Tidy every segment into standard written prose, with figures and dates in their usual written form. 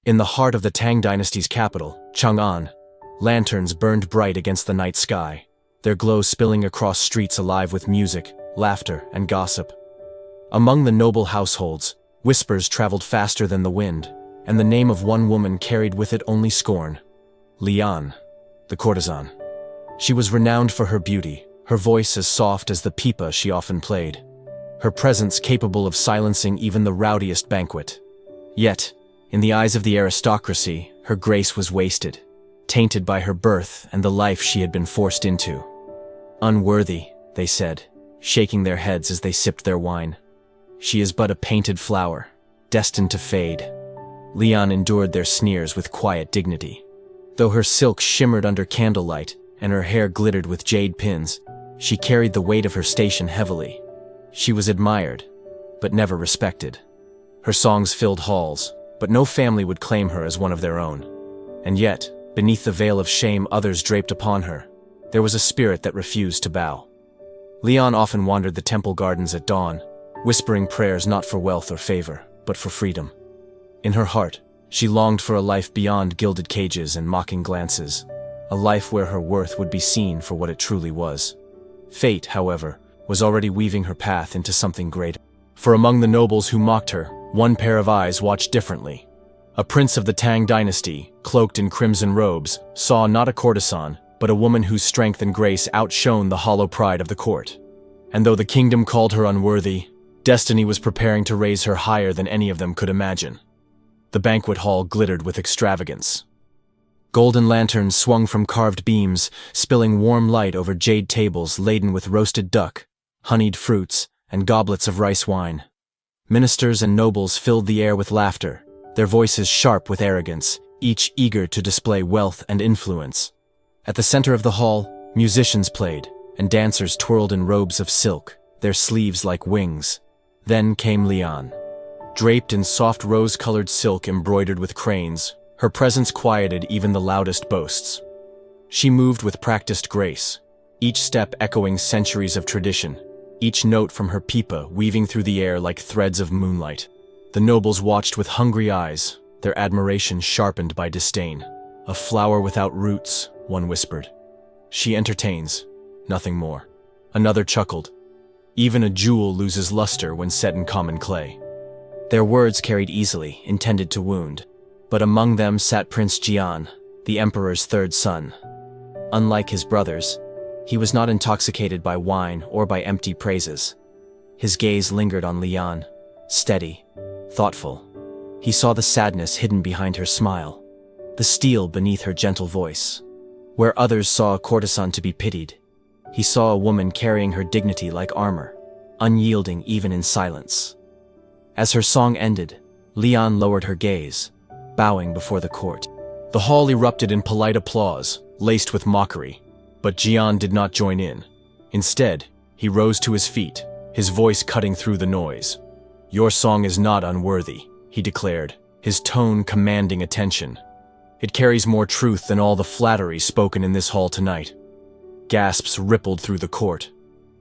In the heart of the Tang dynasty's capital, Chang'an, lanterns burned bright against the night sky, their glow spilling across streets alive with music, laughter, and gossip. Among the noble households, whispers traveled faster than the wind, and the name of one woman carried with it only scorn: Lian, the courtesan. She was renowned for her beauty, her voice as soft as the pipa she often played, her presence capable of silencing even the rowdiest banquet. Yet, in the eyes of the aristocracy, her grace was wasted, tainted by her birth and the life she had been forced into. Unworthy, they said, shaking their heads as they sipped their wine. She is but a painted flower, destined to fade. Lian endured their sneers with quiet dignity. Though her silk shimmered under candlelight and her hair glittered with jade pins, she carried the weight of her station heavily. She was admired, but never respected. Her songs filled halls, but no family would claim her as one of their own. And yet, beneath the veil of shame others draped upon her, there was a spirit that refused to bow. Lian often wandered the temple gardens at dawn, whispering prayers not for wealth or favor, but for freedom. In her heart, she longed for a life beyond gilded cages and mocking glances, a life where her worth would be seen for what it truly was. Fate, however, was already weaving her path into something greater. For among the nobles who mocked her, one pair of eyes watched differently. A prince of the Tang dynasty, cloaked in crimson robes, saw not a courtesan, but a woman whose strength and grace outshone the hollow pride of the court. And though the kingdom called her unworthy, destiny was preparing to raise her higher than any of them could imagine. The banquet hall glittered with extravagance. Golden lanterns swung from carved beams, spilling warm light over jade tables laden with roasted duck, honeyed fruits, and goblets of rice wine. Ministers and nobles filled the air with laughter, their voices sharp with arrogance, each eager to display wealth and influence. At the center of the hall, musicians played, and dancers twirled in robes of silk, their sleeves like wings. Then came Lian. Draped in soft rose-colored silk embroidered with cranes, her presence quieted even the loudest boasts. She moved with practiced grace, each step echoing centuries of tradition, each note from her pipa weaving through the air like threads of moonlight. The nobles watched with hungry eyes, their admiration sharpened by disdain. "A flower without roots," one whispered. "She entertains, nothing more." Another chuckled. "Even a jewel loses luster when set in common clay." Their words carried easily, intended to wound. But among them sat Prince Jian, the emperor's third son. Unlike his brothers, he was not intoxicated by wine or by empty praises. His gaze lingered on Lian, steady, thoughtful. He saw the sadness hidden behind her smile, the steel beneath her gentle voice. Where others saw a courtesan to be pitied, he saw a woman carrying her dignity like armor, unyielding even in silence. As her song ended, Lian lowered her gaze, bowing before the court. The hall erupted in polite applause, laced with mockery. But Jian did not join in. Instead, he rose to his feet, his voice cutting through the noise. "Your song is not unworthy," he declared, his tone commanding attention. "It carries more truth than all the flattery spoken in this hall tonight." Gasps rippled through the court.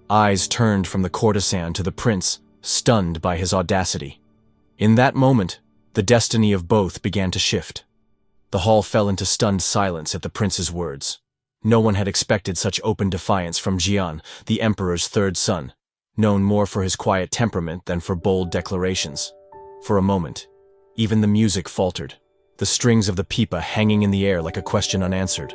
Eyes turned from the courtesan to the prince, stunned by his audacity. In that moment, the destiny of both began to shift. The hall fell into stunned silence at the prince's words. No one had expected such open defiance from Jian, the emperor's third son, known more for his quiet temperament than for bold declarations. For a moment, even the music faltered, the strings of the pipa hanging in the air like a question unanswered.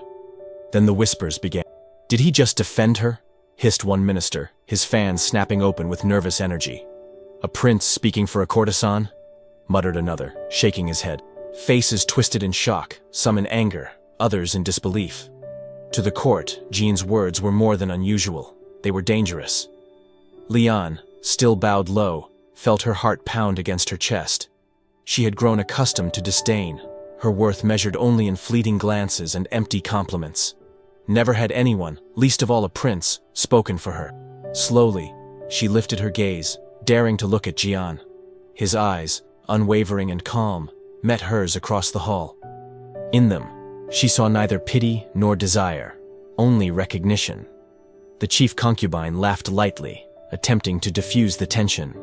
Then the whispers began. "Did he just defend her?" hissed one minister, his fans snapping open with nervous energy. "A prince speaking for a courtesan?" muttered another, shaking his head. Faces twisted in shock, some in anger, others in disbelief. To the court, Jean's words were more than unusual. They were dangerous. Lian, still bowed low, felt her heart pound against her chest. She had grown accustomed to disdain, her worth measured only in fleeting glances and empty compliments. Never had anyone, least of all a prince, spoken for her. Slowly, she lifted her gaze, daring to look at Jian. His eyes, unwavering and calm, met hers across the hall. In them, she saw neither pity nor desire, only recognition. The chief concubine laughed lightly, attempting to diffuse the tension.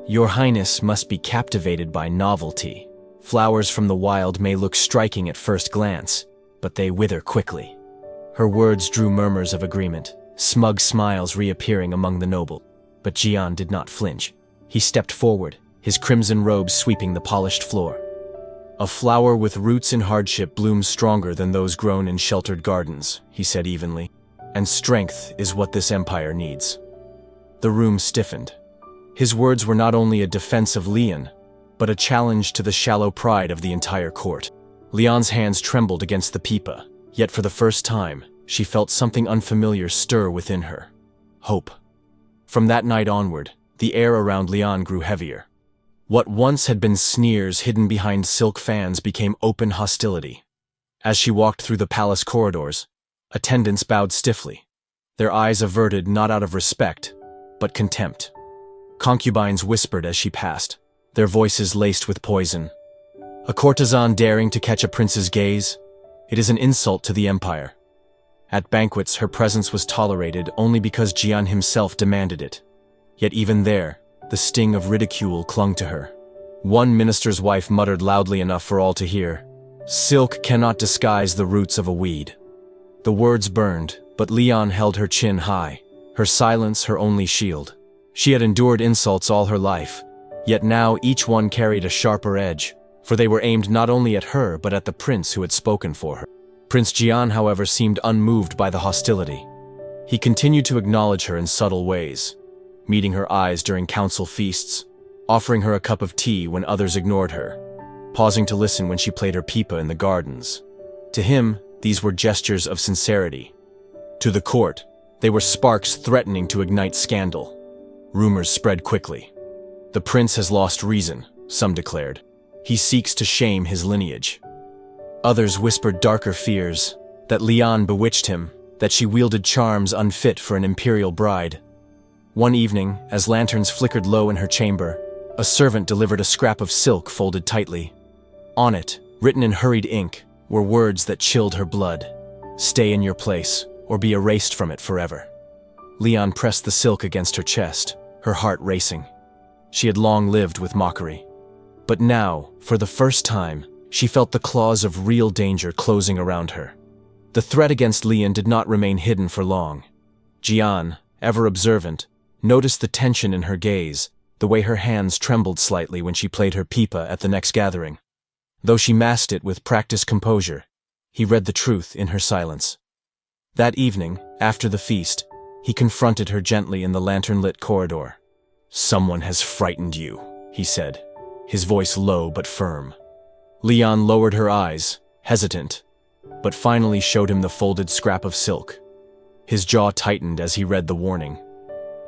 "Your Highness must be captivated by novelty," Flowers from the wild may look striking at first glance, but they wither quickly. Her words drew murmurs of agreement, smug smiles reappearing among the noble. But Jian did not flinch. He stepped forward, his crimson robes sweeping the polished floor. "A flower with roots in hardship blooms stronger than those grown in sheltered gardens," he said evenly. "And strength is what this empire needs." The room stiffened. His words were not only a defense of Lian, but a challenge to the shallow pride of the entire court. Lian's hands trembled against the pipa, yet for the first time, she felt something unfamiliar stir within her. Hope. From that night onward, the air around Lian grew heavier. What once had been sneers hidden behind silk fans became open hostility. As she walked through the palace corridors, attendants bowed stiffly, their eyes averted not out of respect, but contempt. Concubines whispered as she passed, their voices laced with poison. A courtesan daring to catch a prince's gaze? It is an insult to the empire. At banquets, her presence was tolerated only because Jian himself demanded it. Yet even there, the sting of ridicule clung to her. One minister's wife muttered loudly enough for all to hear, "Silk cannot disguise the roots of a weed." The words burned, but Lian held her chin high, her silence her only shield. She had endured insults all her life, yet now each one carried a sharper edge, for they were aimed not only at her but at the prince who had spoken for her. Prince Jian, however, seemed unmoved by the hostility. He continued to acknowledge her in subtle ways, meeting her eyes during council feasts, offering her a cup of tea when others ignored her, pausing to listen when she played her pipa in the gardens. To him, these were gestures of sincerity. To the court, they were sparks threatening to ignite scandal. Rumors spread quickly. "The prince has lost reason," some declared. "He seeks to shame his lineage." Others whispered darker fears, that Lian bewitched him, that she wielded charms unfit for an imperial bride. One evening, as lanterns flickered low in her chamber, a servant delivered a scrap of silk folded tightly. On it, written in hurried ink, were words that chilled her blood. "Stay in your place, or be erased from it forever." Lian pressed the silk against her chest, her heart racing. She had long lived with mockery. But now, for the first time, she felt the claws of real danger closing around her. The threat against Lian did not remain hidden for long. Jian, ever observant, noticed the tension in her gaze, the way her hands trembled slightly when she played her pipa at the next gathering. Though she masked it with practiced composure, he read the truth in her silence. That evening, after the feast, he confronted her gently in the lantern-lit corridor. "Someone has frightened you," he said, his voice low but firm. Lian lowered her eyes, hesitant, but finally showed him the folded scrap of silk. His jaw tightened as he read the warning.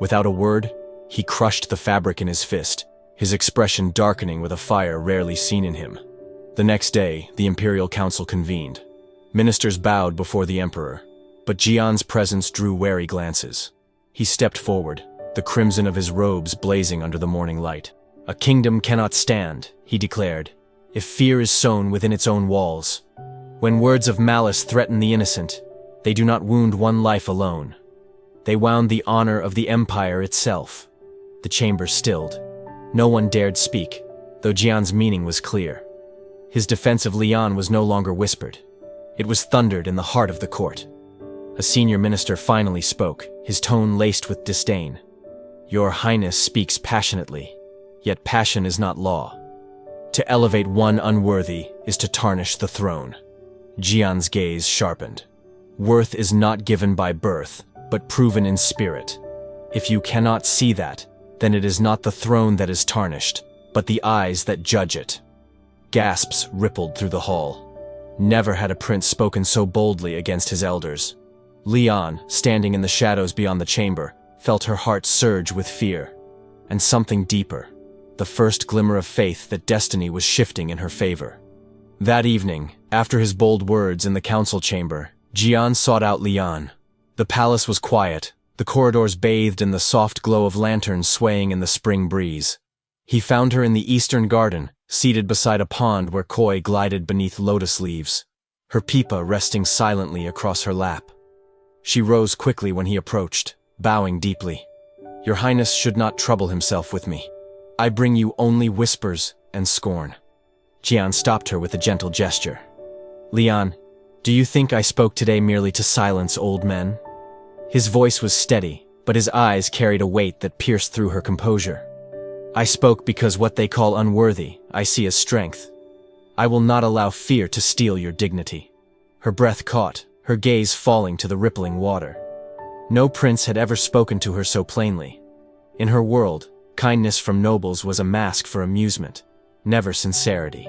Without a word, he crushed the fabric in his fist, his expression darkening with a fire rarely seen in him. The next day, the Imperial Council convened. Ministers bowed before the emperor, but Jian's presence drew wary glances. He stepped forward, the crimson of his robes blazing under the morning light. "A kingdom cannot stand," he declared, "if fear is sown within its own walls. When words of malice threaten the innocent, they do not wound one life alone. They wound the honor of the empire itself." The chamber stilled. No one dared speak, though Jian's meaning was clear. His defense of Lian was no longer whispered. It was thundered in the heart of the court. A senior minister finally spoke, his tone laced with disdain. "Your Highness speaks passionately, yet passion is not law. To elevate one unworthy is to tarnish the throne." Jian's gaze sharpened. "Worth is not given by birth, but proven in spirit. If you cannot see that, then it is not the throne that is tarnished, but the eyes that judge it." Gasps rippled through the hall. Never had a prince spoken so boldly against his elders. Lian, standing in the shadows beyond the chamber, felt her heart surge with fear, and something deeper, the first glimmer of faith that destiny was shifting in her favor. That evening, after his bold words in the council chamber, Jian sought out Lian. The palace was quiet, the corridors bathed in the soft glow of lanterns swaying in the spring breeze. He found her in the eastern garden, seated beside a pond where koi glided beneath lotus leaves, her pipa resting silently across her lap. She rose quickly when he approached, bowing deeply. "Your Highness should not trouble himself with me. I bring you only whispers and scorn." Jian stopped her with a gentle gesture. Lian, do you think I spoke today merely to silence old men? His voice was steady, but his eyes carried a weight that pierced through her composure. I spoke because what they call unworthy, I see as strength. I will not allow fear to steal your dignity. Her breath caught, her gaze falling to the rippling water. No prince had ever spoken to her so plainly. In her world, kindness from nobles was a mask for amusement, never sincerity.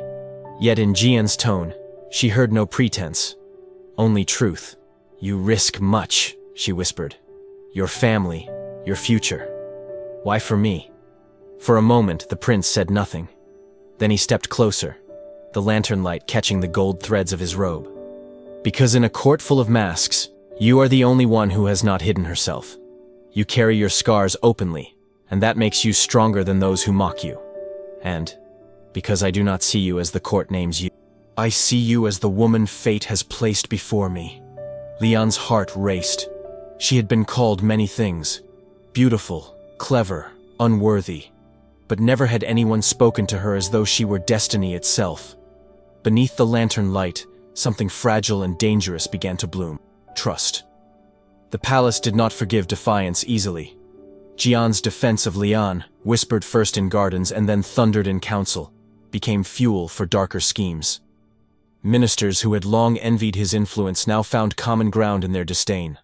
Yet in Jian's tone, she heard no pretense, only truth. You risk much, she whispered. Your family, your future. Why for me? For a moment, the prince said nothing. Then he stepped closer, the lantern light catching the gold threads of his robe. Because in a court full of masks, you are the only one who has not hidden herself. You carry your scars openly, and that makes you stronger than those who mock you. And, because I do not see you as the court names you, I see you as the woman fate has placed before me. Lian's heart raced. She had been called many things. Beautiful, clever, unworthy. But never had anyone spoken to her as though she were destiny itself. Beneath the lantern light, something fragile and dangerous began to bloom. Trust. The palace did not forgive defiance easily. Jian's defense of Lian, whispered first in gardens and then thundered in council, became fuel for darker schemes. Ministers who had long envied his influence now found common ground in their disdain.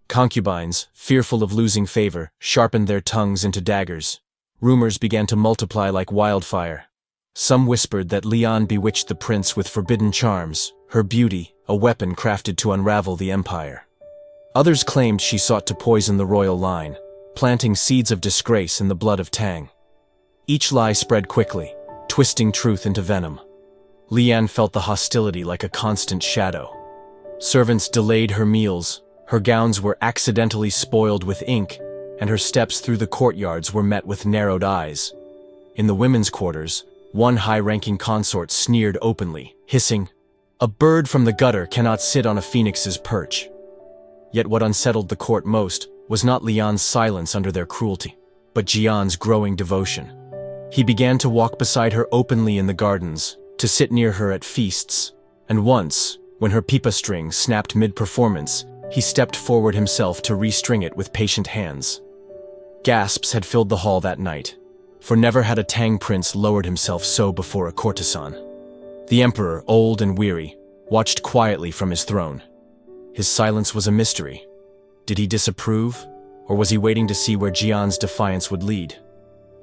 Concubines, fearful of losing favor, sharpened their tongues into daggers. Rumors began to multiply like wildfire. Some whispered that Lian bewitched the prince with forbidden charms, her beauty, a weapon crafted to unravel the empire. Others claimed she sought to poison the royal line, planting seeds of disgrace in the blood of Tang. Each lie spread quickly, twisting truth into venom. Lian felt the hostility like a constant shadow. Servants delayed her meals, her gowns were accidentally spoiled with ink, and her steps through the courtyards were met with narrowed eyes. In the women's quarters, one high-ranking consort sneered openly, hissing, "A bird from the gutter cannot sit on a phoenix's perch." Yet what unsettled the court most was not Lian's silence under their cruelty, but Jian's growing devotion. He began to walk beside her openly in the gardens, to sit near her at feasts, and once, when her pipa string snapped mid-performance, he stepped forward himself to restring it with patient hands. Gasps had filled the hall that night, for never had a Tang Prince lowered himself so before a courtesan. The emperor, old and weary, watched quietly from his throne. His silence was a mystery. Did he disapprove, or was he waiting to see where Jian's defiance would lead?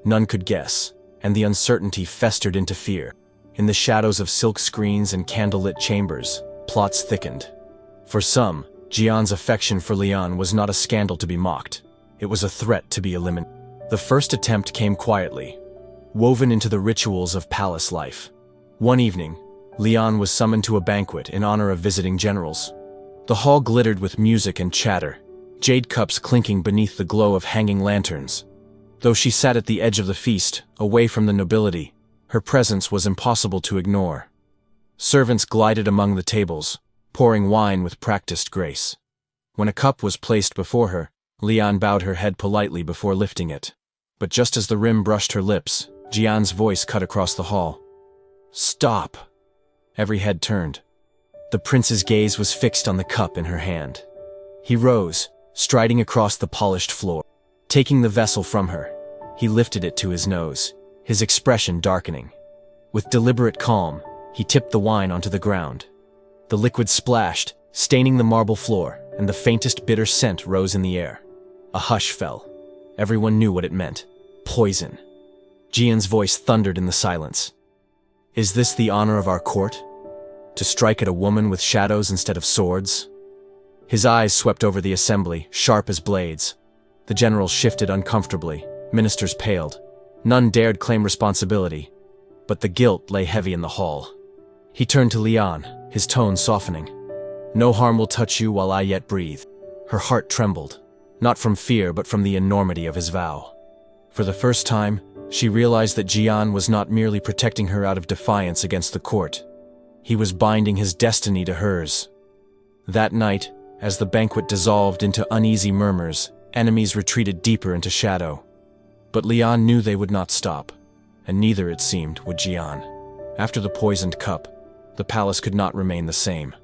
None could guess, and the uncertainty festered into fear. In the shadows of silk screens and candlelit chambers, plots thickened. For some, Jian's affection for Lian was not a scandal to be mocked. It was a threat to be eliminated. The first attempt came quietly, woven into the rituals of palace life. One evening, Lian was summoned to a banquet in honor of visiting generals. The hall glittered with music and chatter, jade cups clinking beneath the glow of hanging lanterns. Though she sat at the edge of the feast, away from the nobility, her presence was impossible to ignore. Servants glided among the tables, pouring wine with practiced grace. When a cup was placed before her, Lian bowed her head politely before lifting it. But just as the rim brushed her lips, Jian's voice cut across the hall. "Stop!" Every head turned. The prince's gaze was fixed on the cup in her hand. He rose, striding across the polished floor. Taking the vessel from her, he lifted it to his nose, his expression darkening. With deliberate calm, he tipped the wine onto the ground. The liquid splashed, staining the marble floor, and the faintest bitter scent rose in the air. A hush fell. Everyone knew what it meant. Poison. Jian's voice thundered in the silence. "Is this the honor of our court? To strike at a woman with shadows instead of swords?" His eyes swept over the assembly, sharp as blades. The generals shifted uncomfortably, ministers paled. None dared claim responsibility, but the guilt lay heavy in the hall. He turned to Lian, his tone softening. "No harm will touch you while I yet breathe." Her heart trembled, not from fear but from the enormity of his vow. For the first time, she realized that Jian was not merely protecting her out of defiance against the court. He was binding his destiny to hers. That night, as the banquet dissolved into uneasy murmurs, enemies retreated deeper into shadow. But Lian knew they would not stop, and neither, it seemed, would Jian. After the poisoned cup, the palace could not remain the same.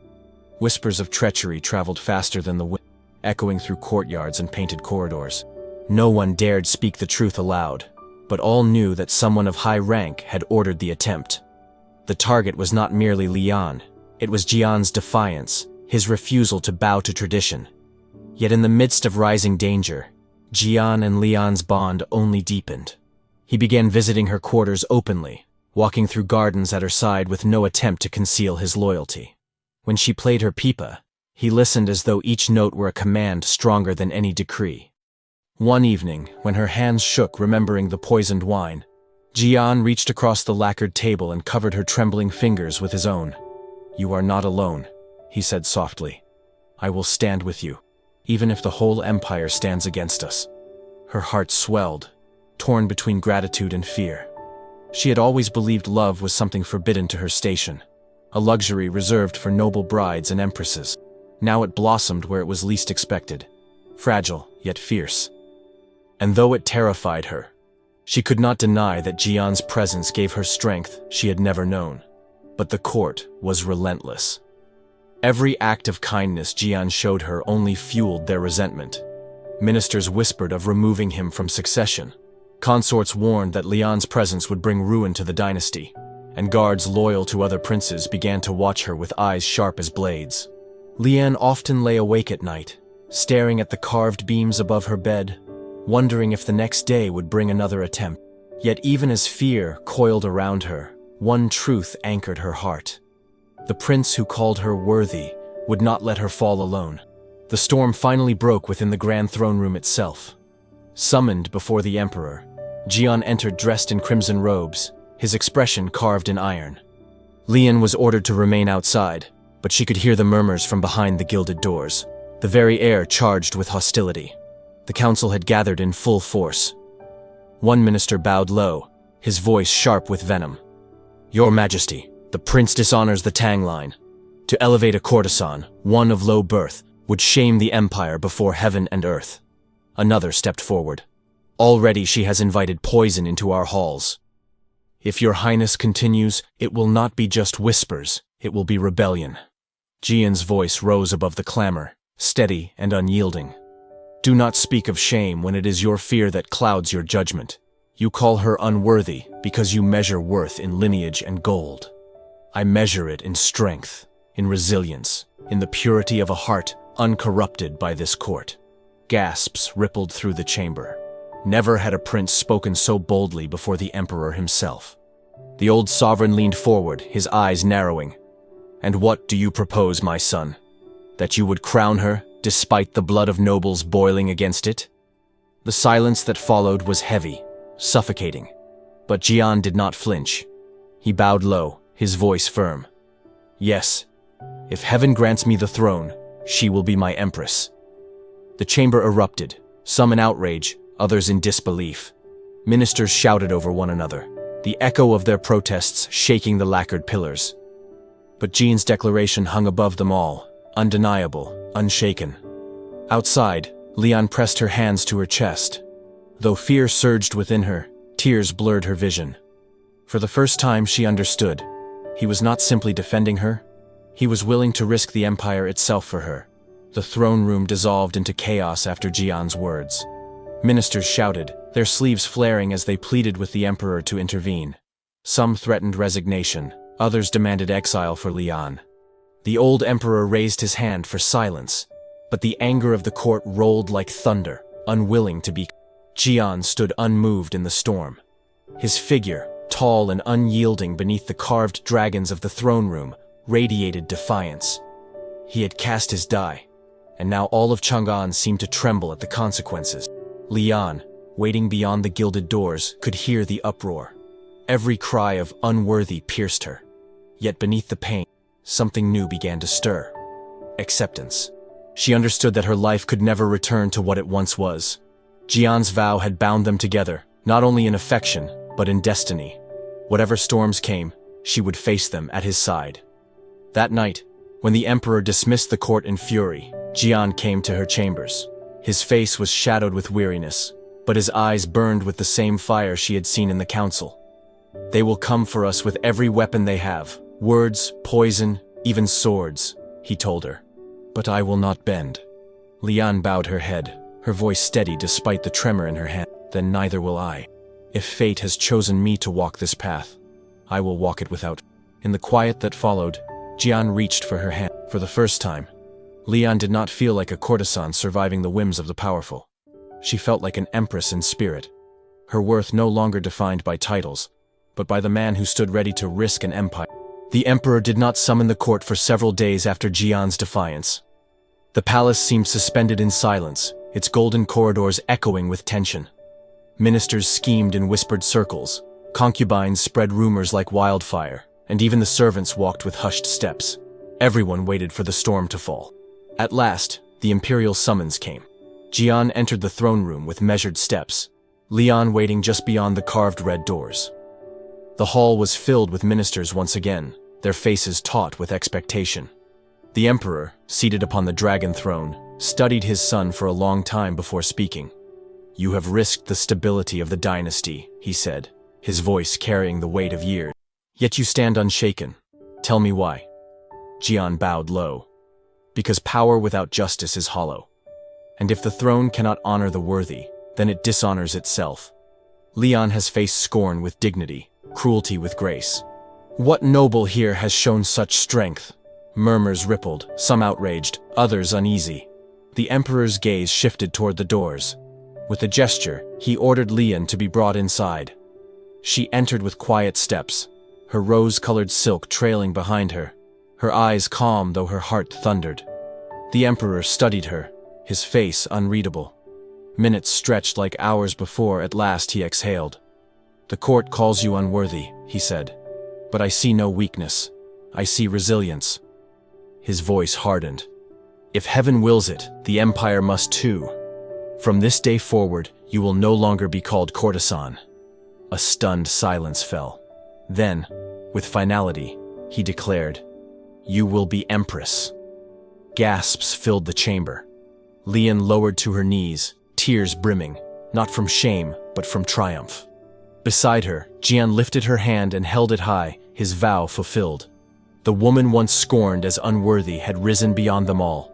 Whispers of treachery traveled faster than the wind, echoing through courtyards and painted corridors. No one dared speak the truth aloud, but all knew that someone of high rank had ordered the attempt. The target was not merely Lian, it was Jian's defiance, his refusal to bow to tradition. Yet in the midst of rising danger, Jian and Lian's bond only deepened. He began visiting her quarters openly, walking through gardens at her side with no attempt to conceal his loyalty. When she played her pipa, he listened as though each note were a command stronger than any decree. One evening, when her hands shook remembering the poisoned wine, Jian reached across the lacquered table and covered her trembling fingers with his own. "You are not alone," he said softly. "I will stand with you, even if the whole empire stands against us." Her heart swelled, torn between gratitude and fear. She had always believed love was something forbidden to her station, a luxury reserved for noble brides and empresses. Now it blossomed where it was least expected, fragile yet fierce. And though it terrified her, she could not deny that Jian's presence gave her strength she had never known. But the court was relentless. Every act of kindness Jian showed her only fueled their resentment. Ministers whispered of removing him from succession. Consorts warned that Lian's presence would bring ruin to the dynasty, and guards loyal to other princes began to watch her with eyes sharp as blades. Lian often lay awake at night, staring at the carved beams above her bed, wondering if the next day would bring another attempt. Yet even as fear coiled around her, one truth anchored her heart. The prince who called her worthy would not let her fall alone. The storm finally broke within the grand throne room itself. Summoned before the emperor, Jian entered dressed in crimson robes, his expression carved in iron. Lian was ordered to remain outside, but she could hear the murmurs from behind the gilded doors, the very air charged with hostility. The council had gathered in full force. One minister bowed low, his voice sharp with venom. "Your Majesty, the prince dishonors the Tang line. To elevate a courtesan, one of low birth, would shame the empire before heaven and earth." Another stepped forward. "Already she has invited poison into our halls. If your highness continues, it will not be just whispers, it will be rebellion." Jian's voice rose above the clamor, steady and unyielding. "Do not speak of shame when it is your fear that clouds your judgment. You call her unworthy because you measure worth in lineage and gold. I measure it in strength, in resilience, in the purity of a heart uncorrupted by this court." Gasps rippled through the chamber. Never had a prince spoken so boldly before the emperor himself. The old sovereign leaned forward, his eyes narrowing. "And what do you propose, my son? That you would crown her, despite the blood of nobles boiling against it?" The silence that followed was heavy, suffocating. But Jian did not flinch. He bowed low, his voice firm. "Yes, if heaven grants me the throne, she will be my empress." The chamber erupted, some in outrage, others in disbelief. Ministers shouted over one another, the echo of their protests shaking the lacquered pillars. But Jian's declaration hung above them all, undeniable, unshaken. Outside, Lian pressed her hands to her chest. Though fear surged within her, tears blurred her vision. For the first time she understood. He was not simply defending her. He was willing to risk the empire itself for her. The throne room dissolved into chaos after Jian's words. Ministers shouted, their sleeves flaring as they pleaded with the emperor to intervene. Some threatened resignation, others demanded exile for Lian. The old emperor raised his hand for silence, but the anger of the court rolled like thunder, unwilling to be. Jian stood unmoved in the storm. His figure, tall and unyielding beneath the carved dragons of the throne room, radiated defiance. He had cast his die, and now all of Chang'an seemed to tremble at the consequences. Lian, waiting beyond the gilded doors, could hear the uproar. Every cry of unworthy pierced her. Yet beneath the pain, something new began to stir. Acceptance. She understood that her life could never return to what it once was. Jian's vow had bound them together, not only in affection, but in destiny. Whatever storms came, she would face them at his side. That night, when the emperor dismissed the court in fury, Jian came to her chambers. His face was shadowed with weariness, but his eyes burned with the same fire she had seen in the council. They will come for us with every weapon they have. Words, poison, even swords, he told her. But I will not bend. Lian bowed her head, her voice steady despite the tremor in her hand. Then neither will I. If fate has chosen me to walk this path, I will walk it without. In the quiet that followed, Jian reached for her hand. For the first time, Lian did not feel like a courtesan surviving the whims of the powerful. She felt like an empress in spirit, her worth no longer defined by titles, but by the man who stood ready to risk an empire. The emperor did not summon the court for several days after Jian's defiance. The palace seemed suspended in silence, its golden corridors echoing with tension. Ministers schemed in whispered circles, concubines spread rumors like wildfire, and even the servants walked with hushed steps. Everyone waited for the storm to fall. At last, the imperial summons came. Jian entered the throne room with measured steps, Lian waiting just beyond the carved red doors. The hall was filled with ministers once again, their faces taut with expectation. The emperor, seated upon the dragon throne, studied his son for a long time before speaking. "You have risked the stability of the dynasty," he said, his voice carrying the weight of years. "Yet you stand unshaken. Tell me why." Jian bowed low. "Because power without justice is hollow. And if the throne cannot honor the worthy, then it dishonors itself. Lian has faced scorn with dignity, cruelty with grace. What noble here has shown such strength?" Murmurs rippled, some outraged, others uneasy. The emperor's gaze shifted toward the doors. With a gesture, he ordered Lian to be brought inside. She entered with quiet steps, her rose-colored silk trailing behind her, her eyes calm though her heart thundered. The emperor studied her, his face unreadable. Minutes stretched like hours before at last he exhaled. "The court calls you unworthy," he said. "But I see no weakness. I see resilience." His voice hardened. "If heaven wills it, the empire must too. From this day forward, you will no longer be called courtesan." A stunned silence fell. Then, with finality, he declared, "You will be empress." Gasps filled the chamber. Lian lowered to her knees, tears brimming, not from shame, but from triumph. Beside her, Jian lifted her hand and held it high, his vow fulfilled. The woman once scorned as unworthy had risen beyond them all.